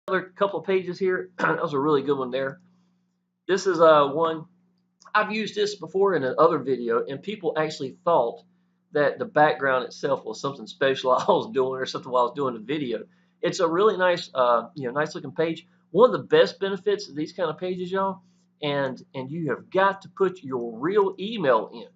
Another couple of pages here. That was a really good one there. This is one I've used this before in another video, and people actually thought that the background itself was something special I was doing or something while I was doing the video. It's a really nice, nice looking page. One of the best benefits of these kind of pages, y'all, and you have got to put your real email in.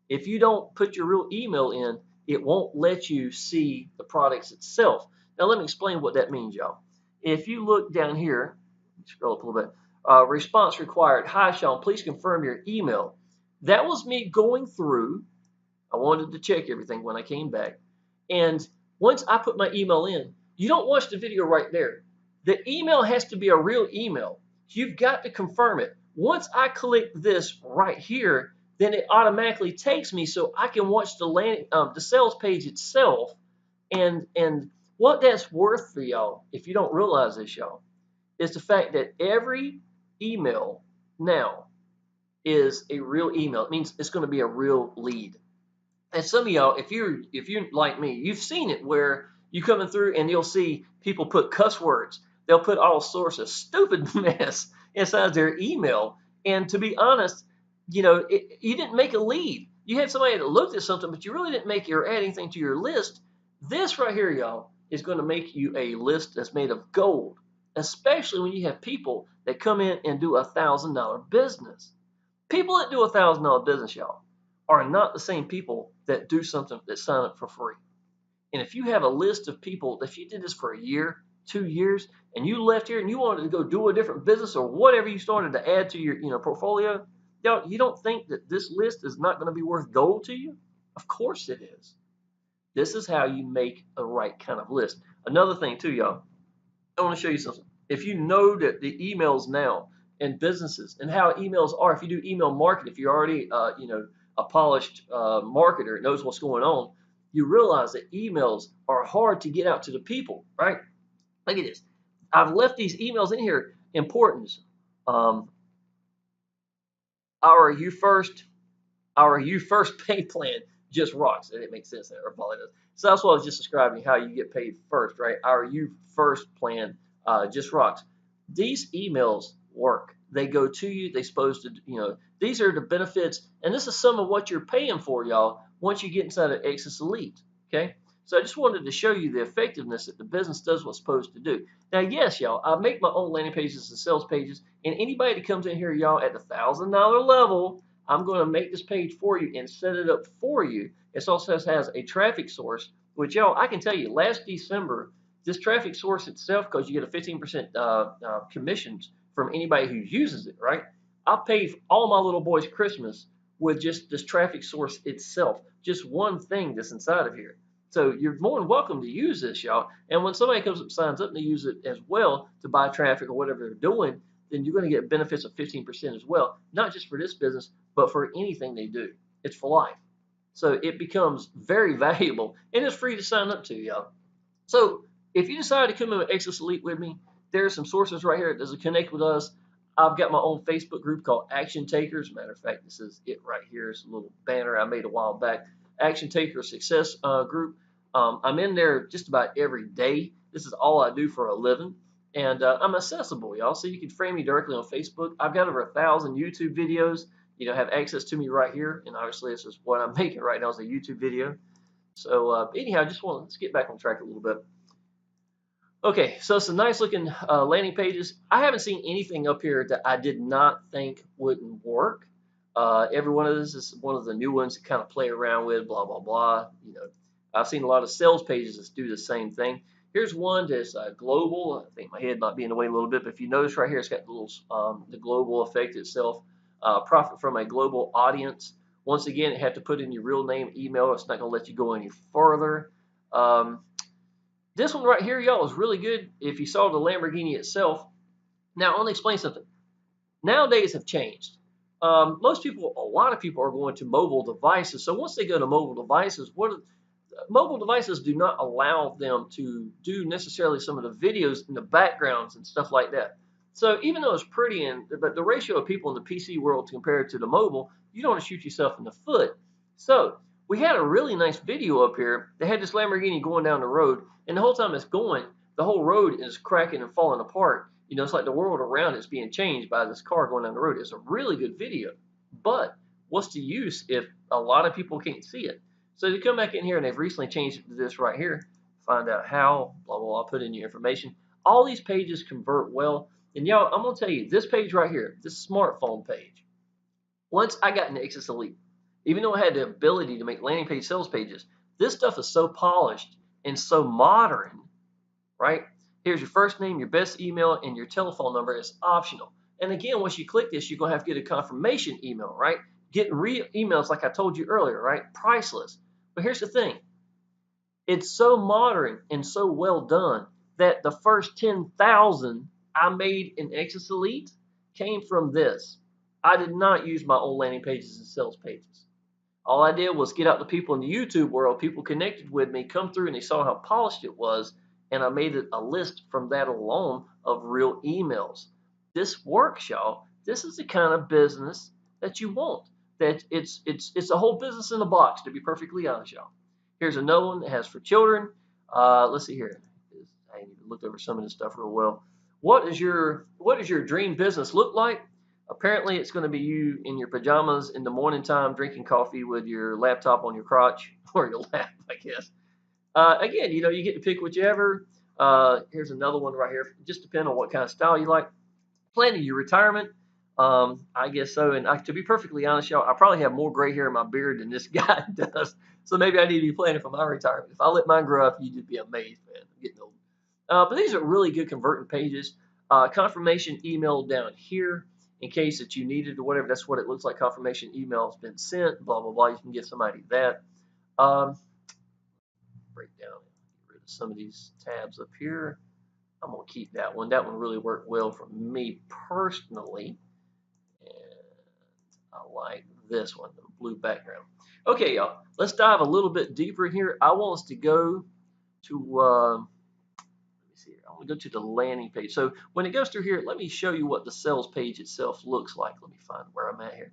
If you don't put your real email in, it won't let you see the products itself. Now, let me explain what that means, y'all. If you look down here, scroll up a little bit. Response required. Hi, Shawn. Please confirm your email. That was me going through. I wanted to check everything when I came back. And once I put my email in, you don't watch the video right there. The email has to be a real email. You've got to confirm it. Once I click this right here, then it automatically takes me so I can watch the sales page itself. And what that's worth for y'all, if you don't realize this, y'all, is the fact that every email now is a real email. It means it's going to be a real lead. And some of y'all, if you're like me, you've seen it where you coming through and you'll see people put cuss words. They'll put all sorts of stupid mess inside their email. And to be honest, you didn't make a lead. You had somebody that looked at something, but you really didn't make or add anything to your list. This right here, y'all, is going to make you a list that's made of gold, especially when you have people that come in and do $1,000 business. People that do $1,000 business, y'all, are not the same people that do something that sign up for free. And if you have a list of people, if you did this for a year, 2 years, and you left here and you wanted to go do a different business or whatever you started to add to your portfolio, y'all, you don't think that this list is not going to be worth gold to you? Of course it is. This is how you make a right kind of list. Another thing too, y'all, I want to show you something. If you know that the emails now in businesses and how emails are, if you do email marketing, if you're already a polished marketer that knows what's going on, you realize that emails are hard to get out to the people, right? Look at this. I've left these emails in here. Importance. Our you first pay plan just rocks. It makes sense there, or probably does. So that's what I was just describing, how you get paid first, right? Our you first plan just rocks. These emails work. They go to you. They're supposed to, these are the benefits, and this is some of what you're paying for, y'all, once you get inside of Exitus Elite. Okay. So I just wanted to show you the effectiveness that the business does what's supposed to do. Now, yes, y'all, I make my own landing pages and sales pages, and anybody that comes in here, y'all, at the $1,000 level, I'm going to make this page for you and set it up for you. It also has a traffic source, which, y'all, I can tell you, last December, this traffic source itself, because you get a 15% commissions from anybody who uses it, right? I paid all my little boys Christmas with just this traffic source itself, just one thing that's inside of here. So you're more than welcome to use this, y'all. And when somebody comes up and signs up and they use it as well to buy traffic or whatever they're doing, then you're going to get benefits of 15% as well, not just for this business, but for anything they do. It's for life. So it becomes very valuable, and it's free to sign up to, y'all. So if you decide to come in with Exitus Elite with me, there are some sources right here that does connect with us. I've got my own Facebook group called Action Takers. Matter of fact, this is it right here. It's a little banner I made a while back. Action Taker Success group. I'm in there just about every day. This is all I do for a living. And I'm accessible, y'all. So you can friend me directly on Facebook. I've got over 1,000 YouTube videos. Have access to me right here. And obviously, this is what I'm making right now is a YouTube video. So anyhow, let's get back on track a little bit. Okay, so some nice looking landing pages. I haven't seen anything up here that I did not think wouldn't work. Every one of this is one of the new ones to kind of play around with, blah, blah, blah. I've seen a lot of sales pages that do the same thing. Here's one that's global. I think my head might be in the way a little bit, but if you notice right here, it's got the little the global effect itself. Profit from a global audience. Once again, you have to put in your real name, email. It's not going to let you go any further. This one right here, y'all, is really good if you saw the Lamborghini itself. Now, I want to explain something. Nowadays have changed. A lot of people are going to mobile devices. So once they go to mobile devices, mobile devices do not allow them to do necessarily some of the videos in the backgrounds and stuff like that. So even though it's pretty, but the ratio of people in the PC world compared to the mobile, you don't want to shoot yourself in the foot. So we had a really nice video up here. They had this Lamborghini going down the road, and the whole time it's going, the whole road is cracking and falling apart. You know, it's like the world around is being changed by this car going down the road. It's a really good video, but what's the use if a lot of people can't see it? So they come back in here and they've recently changed this right here. Find out how, blah, blah, blah, put in your information. All these pages convert well. And y'all, I'm going to tell you, this page right here, this smartphone page, once I got into Exitus Elite, even though I had the ability to make landing page sales pages, this stuff is so polished and so modern, right? Here's your first name, your best email, and your telephone number is optional. And again, once you click this, you're going to have to get a confirmation email, right? Getting real emails, like I told you earlier, right? Priceless. But here's the thing. It's so modern and so well done that the first 10,000 I made in Exitus Elite came from this. I did not use my old landing pages and sales pages. All I did was get out the people in the YouTube world, people connected with me, come through and they saw how polished it was, and I made it a list from that alone of real emails. This works, y'all. This is the kind of business that you want. That it's a whole business in a box, to be perfectly honest, y'all. Here's another one that has for children. Let's see here. I ain't even looked over some of this stuff real well. What is your dream business look like? Apparently, it's going to be you in your pajamas in the morning time, drinking coffee with your laptop on your crotch or your lap, I guess. Again, you know, you get to pick whichever. Here's another one right here. Just depend on what kind of style you like. Planning your retirement. I guess so. And to be perfectly honest, y'all, I probably have more gray hair in my beard than this guy does. So maybe I need to be planning for my retirement. If I let mine grow up, you'd just be amazed, man. I'm getting old. But these are really good converting pages. Confirmation email down here in case that you needed or whatever. That's what it looks like. Confirmation email has been sent. Blah blah blah. You can give somebody that. Break down. Get rid of some of these tabs up here. I'm gonna keep that one. That one really worked well for me personally. I like this one, the blue background. Okay, y'all, let's dive a little bit deeper in here. I want us to go to, let me see here. I want to go to the landing page. So when it goes through here, let me show you what the sales page itself looks like. Let me find where I'm at here.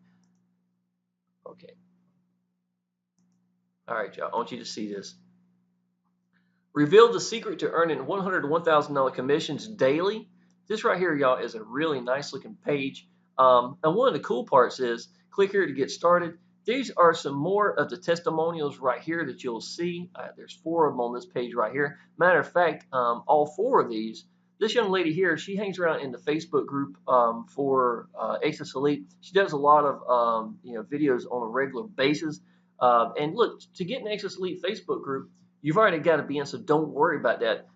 Okay. All right, y'all, I want you to see this. Reveal the secret to earning $100 to $1,000 commissions daily. This right here, y'all, is a really nice looking page. And one of the cool parts is, click here to get started. These are some more of the testimonials right here that you'll see. There's 4 of them on this page right here. Matter of fact, all 4 of these, this young lady here, she hangs around in the Facebook group for Exitus Elite. She does a lot of videos on a regular basis. And look, to get an Exitus Elite Facebook group, you've already got to be in, so don't worry about that.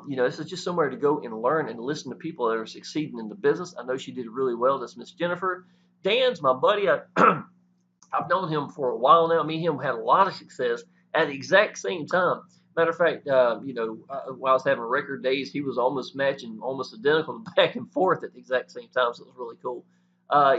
This is just somewhere to go and learn and listen to people that are succeeding in the business. I know she did really well. That's Miss Jennifer. Dan's my buddy. I've known him for a while now. Me and him had a lot of success at the exact same time. Matter of fact, while I was having record days, he was almost matching, almost identical back and forth at the exact same time, so it was really cool.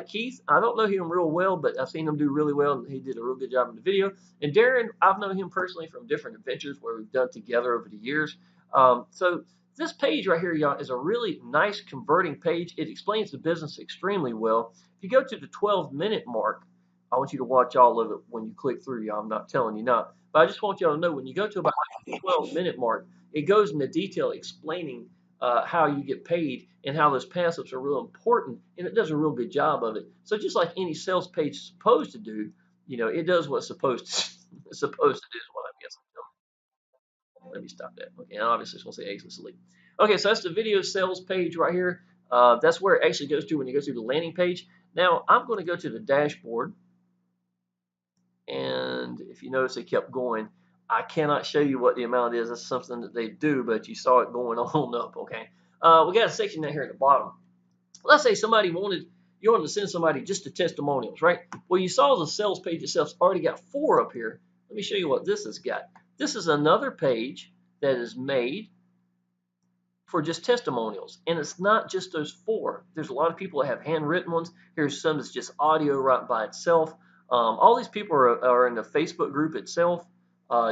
Keith, I don't know him real well, but I've seen him do really well, and he did a real good job in the video. And Darren, I've known him personally from different adventures where we've done together over the years. So this page right here, y'all, is a really nice converting page. It explains the business extremely well. If you go to the 12-minute mark, I want you to watch all of it when you click through, y'all. I'm not telling you not. But I just want y'all to know when you go to about the 12-minute mark, it goes into detail explaining how you get paid and how those passives are real important, and it does a real good job of it. So just like any sales page is supposed to do, it does what it's supposed to do is what I'm guessing. Let me stop that. Okay, and obviously it's going to say Exitus Elite. Okay, so that's the video sales page right here. That's where it actually goes to when you go through the landing page. Now I'm going to go to the dashboard, and if you notice, it kept going. I cannot show you what the amount is. That's something that they do, but you saw it going on up. Okay, we got a section down here at the bottom. Let's say you wanted to send somebody just the testimonials, right? Well, you saw the sales page itself's already got 4 up here. Let me show you what this has got. This is another page that is made for just testimonials, and it's not just those 4. There's a lot of people that have handwritten ones. Here's some that's just audio right by itself. All these people are in the Facebook group itself.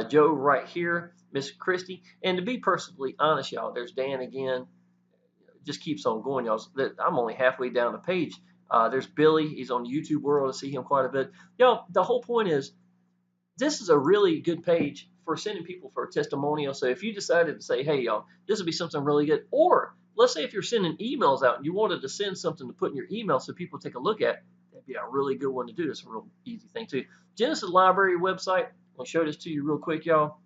Joe right here, Miss Christie, and to be perfectly honest, y'all, there's Dan again. It just keeps on going, y'all. I'm only halfway down the page. There's Billy. He's on the YouTube world. I see him quite a bit. Y'all, the whole point is, this is a really good page for sending people for a testimonial. So if you decided to say, hey, y'all, this would be something really good, or let's say if you're sending emails out and you wanted to send something to put in your email so people take a look at, that'd be a really good one to do. It's a real easy thing too. Genesis Library website, I'll show this to you real quick, y'all.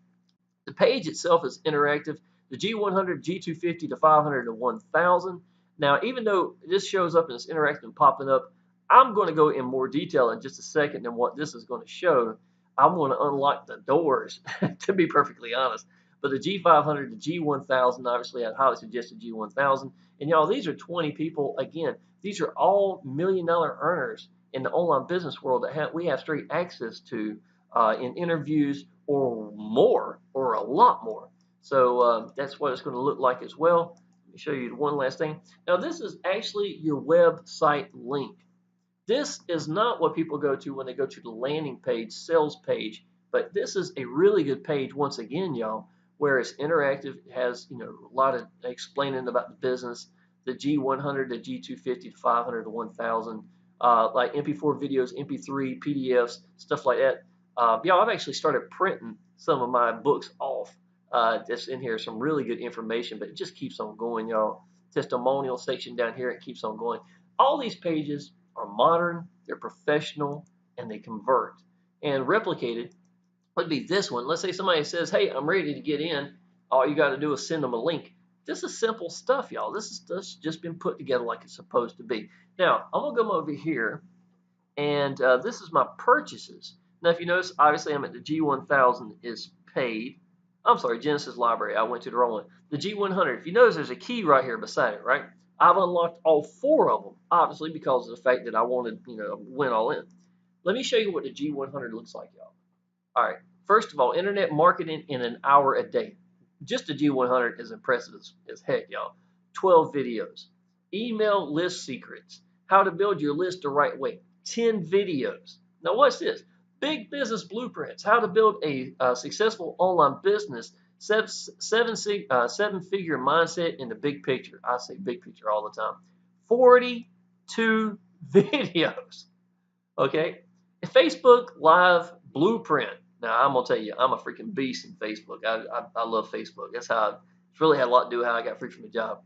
The page itself is interactive. The G100, G250, the 500, and 1000. Now, even though this shows up and it's interactive and popping up, I'm going to go in more detail in just a second than what this is going to show. I'm going to unlock the doors, to be perfectly honest. But the G500, the G1000, obviously, I'd highly suggest the G1000. And y'all, these are 20 people. Again, these are all $1-million earners in the online business world that we have straight access to in interviews or more, or a lot more. So that's what it's going to look like as well. Let me show you one last thing. Now, this is actually your website link. This is not what people go to when they go to the landing page, sales page, but this is a really good page, once again, y'all, where it's interactive. It has, a lot of explaining about the business, the G100, the G250, the 500, the 1000, like MP4 videos, MP3, PDFs, stuff like that. Y'all, I've actually started printing some of my books off. That's in here, some really good information, but it just keeps on going, y'all. Testimonial section down here, it keeps on going. All these pages are modern, they're professional, and they convert. And replicated would be this one. Let's say somebody says, hey, I'm ready to get in. All you got to do is send them a link. This is simple stuff, y'all. This is just been put together like it's supposed to be. Now, I'm going to come over here, and this is my purchases. Now, if you notice, obviously I'm at the G1000 is paid. I'm sorry, Genesis Library. I went to the wrong one. The G100. If you notice, there's a key right here beside it, right? I've unlocked all 4 of them, obviously, because of the fact that I wanted, went all in. Let me show you what the G100 looks like, y'all. All right. First of all, internet marketing in an hour a day. Just the G100 is impressive as heck, y'all. 12 videos. Email list secrets. How to build your list the right way. 10 videos. Now, what's this? Big business blueprints. How to build a successful online business. Seven-figure mindset in the big picture. I say big picture all the time. 42 videos. Okay. Facebook Live blueprint. Now, I'm going to tell you, I'm a freaking beast in Facebook. I love Facebook. That's how it's really had a lot to do with how I got free from the job.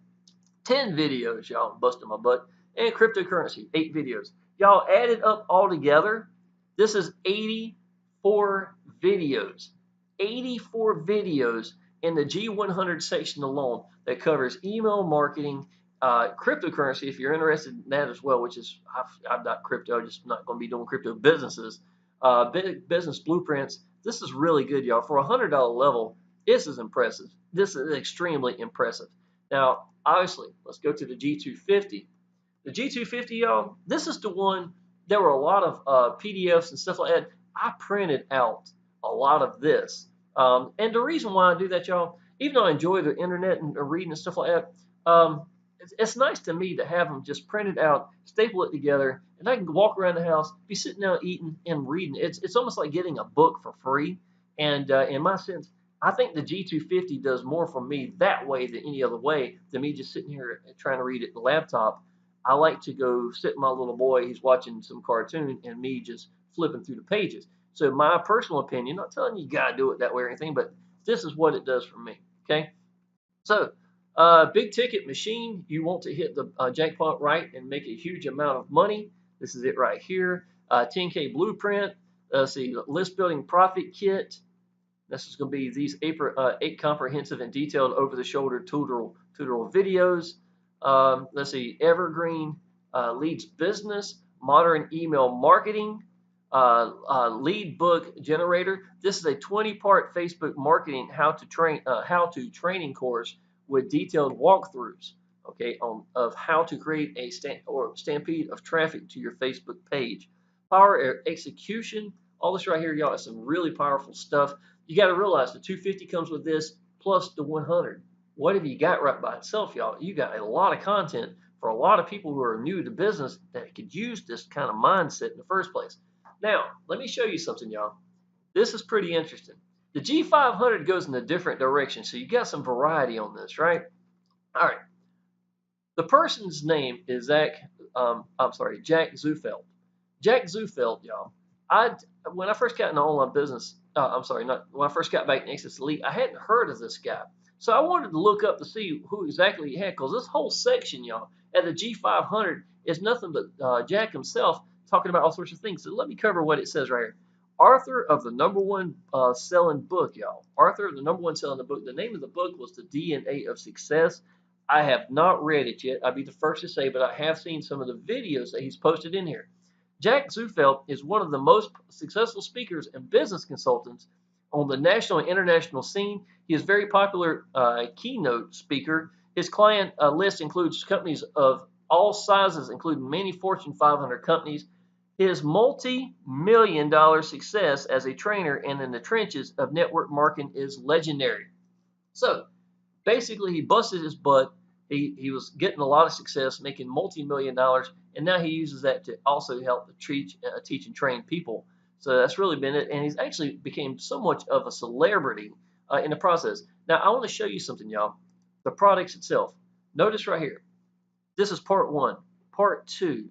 10 videos, y'all, busting my butt. And cryptocurrency, 8 videos. Y'all added up all together, this is 84 videos. 84 videos in the G100 section alone that covers email marketing, cryptocurrency, if you're interested in that as well, which is, I'm not crypto, I'm just not going to be doing crypto businesses. Business blueprints. This is really good, y'all. For a $100 level, this is impressive. This is extremely impressive. Now, obviously, let's go to the G250. The G250, y'all, this is the one. There were a lot of PDFs and stuff like that. I printed out a lot of this. And the reason why I do that, y'all, even though I enjoy the internet and reading and stuff like that, it's nice to me to have them just printed out, staple it together, and I can walk around the house, be sitting down eating and reading. It's almost like getting a book for free. And in my sense, I think the G250 does more for me that way than any other way than me just sitting here trying to read it on the laptop. I like to go sit with my little boy, he's watching some cartoon, and me just flipping through the pages. So my personal opinion, not telling you got to do it that way or anything, but this is what it does for me, okay? So big ticket machine, you want to hit the jackpot right and make a huge amount of money. This is it right here. 10K blueprint. Let's see, list building profit kit. This is going to be these 8 comprehensive and detailed over-the-shoulder tutorial videos. Let's see, evergreen leads business, modern email marketing, lead book generator. This is a 20-part Facebook marketing how to training course with detailed walkthroughs, okay, of how to create a stampede of traffic to your Facebook page. Power execution. All this right here, y'all, is some really powerful stuff. You got to realize the 250 comes with this plus the 100. What have you got right by itself, y'all? You got a lot of content for a lot of people who are new to business that could use this kind of mindset in the first place. Now, let me show you something, y'all. This is pretty interesting. The G500 goes in a different direction, so you got some variety on this, right? All right. The person's name is Jack Zufeld. Jack Zufeld, y'all. When I first got into online business, I'm sorry, not when I first got back in Exitus Elite, I hadn't heard of this guy. So I wanted to look up to see who exactly he had, because this whole section, y'all, at the G500 is nothing but Jack himself talking about all sorts of things. So let me cover what it says right here. Author of the #1 selling book, y'all. Author of the #1 selling book. The name of the book was The DNA of Success. I have not read it yet. I'd be the first to say, but I have seen some of the videos that he's posted in here. Jack Zufeld is one of the most successful speakers and business consultants on the national and international scene. He is a very popular keynote speaker. His client list includes companies of all sizes, including many Fortune 500 companies. His multi-million-dollar success as a trainer and in the trenches of network marketing is legendary. So basically, he busted his butt. He was getting a lot of success, making multi-million-dollars, and now he uses that to also help teach and train people. So that's really been it, and he's actually became so much of a celebrity in the process. Now, I want to show you something, y'all. The products itself. Notice right here. This is part 1. Part 2.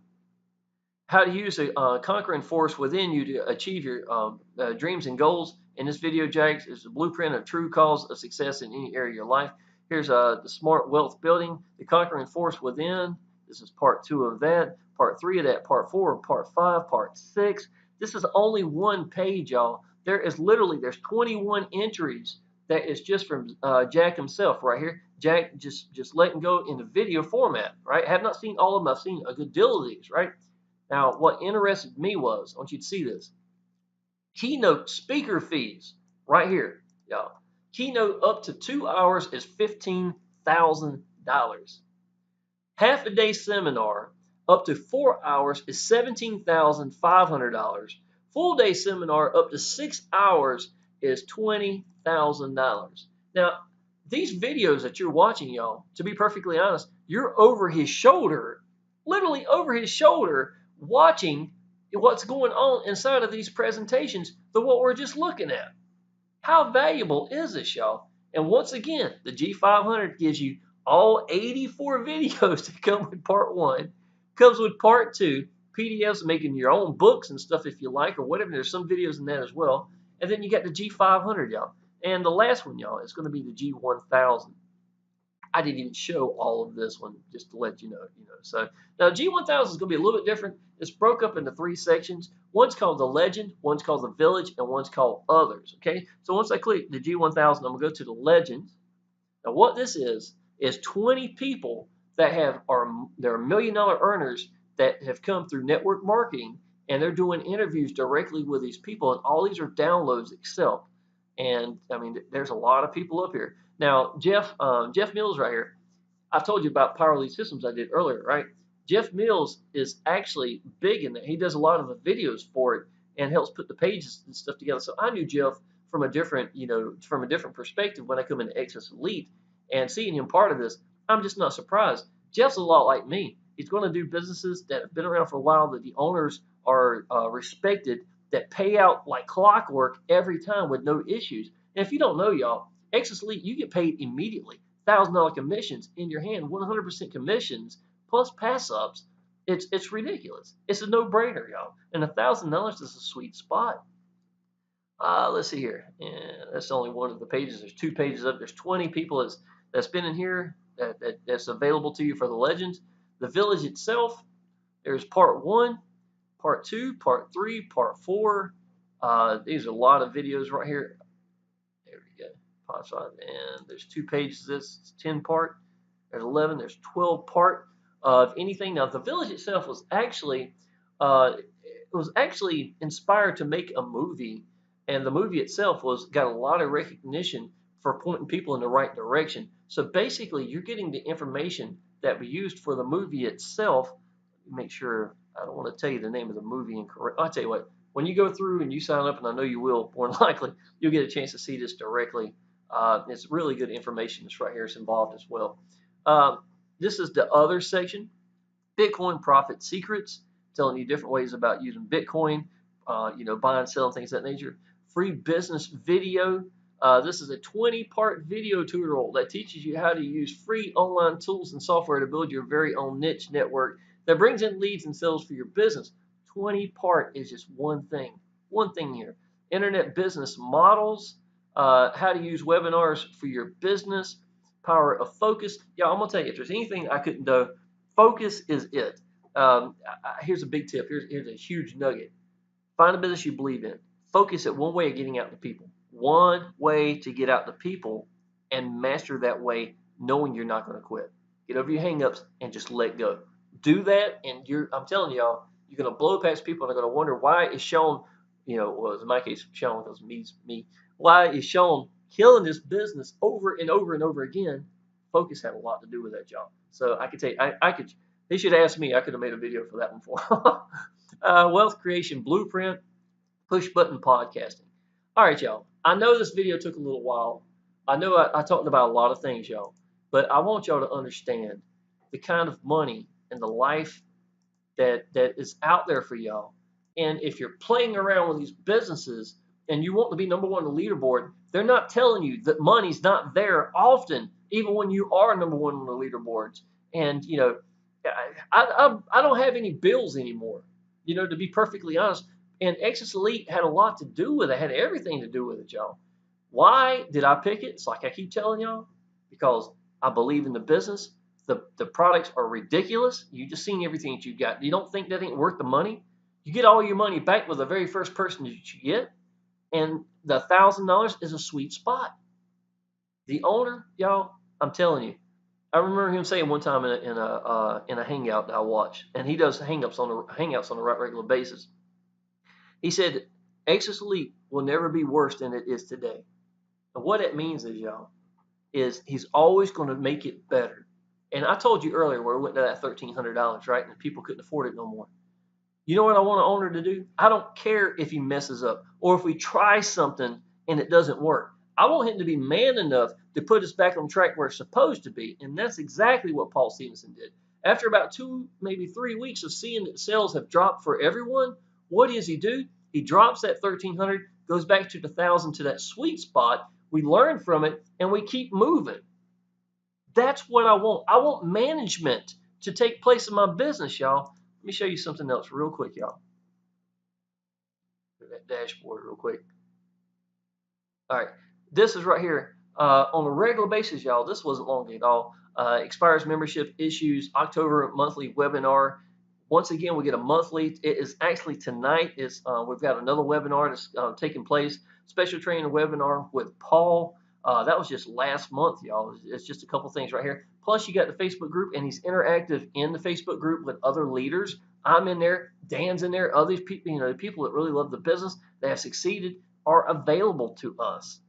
How to use a conquering force within you to achieve your dreams and goals. In this video, Jack, is a blueprint of true cause of success in any area of your life. Here's the smart wealth building, the conquering force within. This is part 2 of that, part 3 of that, part 4, part 5, part 6. This is only one page, y'all. There's 21 entries that is just from Jack himself right here. Jack just letting go in the video format, right? I have not seen all of them. I've seen a good deal of these, right? Now, what interested me was, I want you to see this. Keynote speaker fees, right here, y'all. Keynote up to 2 hours is $15,000. Half a day seminar up to 4 hours is $17,500. Full day seminar up to 6 hours is $20,000. Now, these videos that you're watching, y'all, to be perfectly honest, you're over his shoulder, literally over his shoulder, watching what's going on inside of these presentations than what we're just looking at. How valuable is this, y'all? And once again, the G500 gives you all 84 videos that come with part 1, comes with part 2, PDFs making your own books and stuff if you like, or whatever. There's some videos in that as well. And then you got the G500, y'all. And the last one, y'all, is going to be the G1000. I didn't even show all of this one just to let you know. So now G1000 is going to be a little bit different. It's broke up into 3 sections. One's called the Legend, one's called the Village, and one's called Others. Okay. So once I click the G1000, I'm going to go to the Legend. Now what this is 20 people that they're $1 million earners that have come through network marketing, and they're doing interviews directly with these people, and all these are downloads itself. And I mean, there's a lot of people up here. Now, Geoff Mills right here, I've told you about Power Lead Systems I did earlier, right? Geoff Mills is actually big in that. He does a lot of the videos for it and helps put the pages and stuff together. So I knew Geoff from a different perspective when I come into Exitus Elite, and seeing him part of this, I'm just not surprised. Geoff's a lot like me. He's going to do businesses that have been around for a while, that the owners are respected, that pay out like clockwork every time with no issues. And if you don't know, y'all, Exitus Elite, you get paid immediately. $1,000 commissions in your hand, 100% commissions plus pass ups. It's ridiculous. It's a no-brainer, y'all. And $1,000 is a sweet spot. Let's see here. And that's only one of the pages. There's 2 pages up. There's 20 people that's been in here that's available to you for the Legends. The Village itself, there's part 1, part 2, part 3, part 4. These are a lot of videos right here. There we go. And there's 2 pages of this. It's 10 part. There's 11. There's 12 part of anything. Now, the Village itself was actually inspired to make a movie, and the movie itself got a lot of recognition for pointing people in the right direction. So basically, you're getting the information that we used for the movie itself. Make sure I don't want to tell you the name of the movie incorrect. I'll tell you what. When you go through and you sign up, and I know you will, more than likely, you'll get a chance to see this directly. It's really good information that's right here. It's involved as well. This is the other section. Bitcoin profit secrets, telling you different ways about using Bitcoin, buying, selling, things of that nature. Free business video. This is a 20-part video tutorial that teaches you how to use free online tools and software to build your very own niche network that brings in leads and sales for your business. 20 part is just one thing. one thing here. Internet business models, how to use webinars for your business, power of focus. Yeah, I'm going to tell you, if there's anything I couldn't do, focus is it. Here's a big tip. Here's a huge nugget. Find a business you believe in. Focus at one way of getting out to people. One way to get out to people, and master that way, knowing you're not going to quit. Get over your hangups and just let go. Do that, and I'm telling y'all, you're going to blow past people, and they're going to wonder, why is Shawn, well, in my case, Shawn, because me. Why is Shawn killing this business over and over and over again? Focus had a lot to do with that, y'all. So I could tell you, I could. They should ask me. I could have made a video for that one for. Wealth creation blueprint, push button podcasting. All right, y'all. I know this video took a little while. I know I talked about a lot of things, y'all, but I want y'all to understand the kind of money and the life that is out there for y'all. And if you're playing around with these businesses and you want to be number one on the leaderboard, they're not telling you that money's not there often, even when you are number one on the leaderboards. And I don't have any bills anymore, to be perfectly honest. And Exitus Elite had a lot to do with it, had everything to do with it, y'all. Why did I pick it? It's like I keep telling y'all, because I believe in the business. The products are ridiculous. You just seen everything that you got. You don't think that ain't worth the money? You get all your money back with the very first person that you get, and the $1,000 is a sweet spot. The owner, y'all, I'm telling you, I remember him saying one time in a hangout that I watched, and he does hangouts on a regular basis. He said, Exitus Elite will never be worse than it is today. And what it means is, y'all, is he's always going to make it better. And I told you earlier where we went to that $1,300, right? And people couldn't afford it no more. You know what I want an owner to do? I don't care if he messes up or if we try something and it doesn't work. I want him to be man enough to put us back on track where it's supposed to be. And that's exactly what Paul Stevenson did. After about 2, maybe 3 weeks of seeing that sales have dropped for everyone, what does he do? He drops that 1,300, goes back to the 1,000, to that sweet spot. We learn from it, and we keep moving. That's what I want. I want management to take place in my business, y'all. Let me show you something else real quick, y'all. That dashboard real quick. All right. This is right here. On a regular basis, y'all, this wasn't long at all. Expires membership issues, October monthly webinar. Once again, we get a monthly. It is actually tonight. We've got another webinar that's taking place. Special training webinar with Paul. That was just last month, y'all. It's just a couple things right here. Plus, you got the Facebook group, and he's interactive in the Facebook group with other leaders. I'm in there. Dan's in there. Other people, the people that really love the business, that have succeeded, are available to us.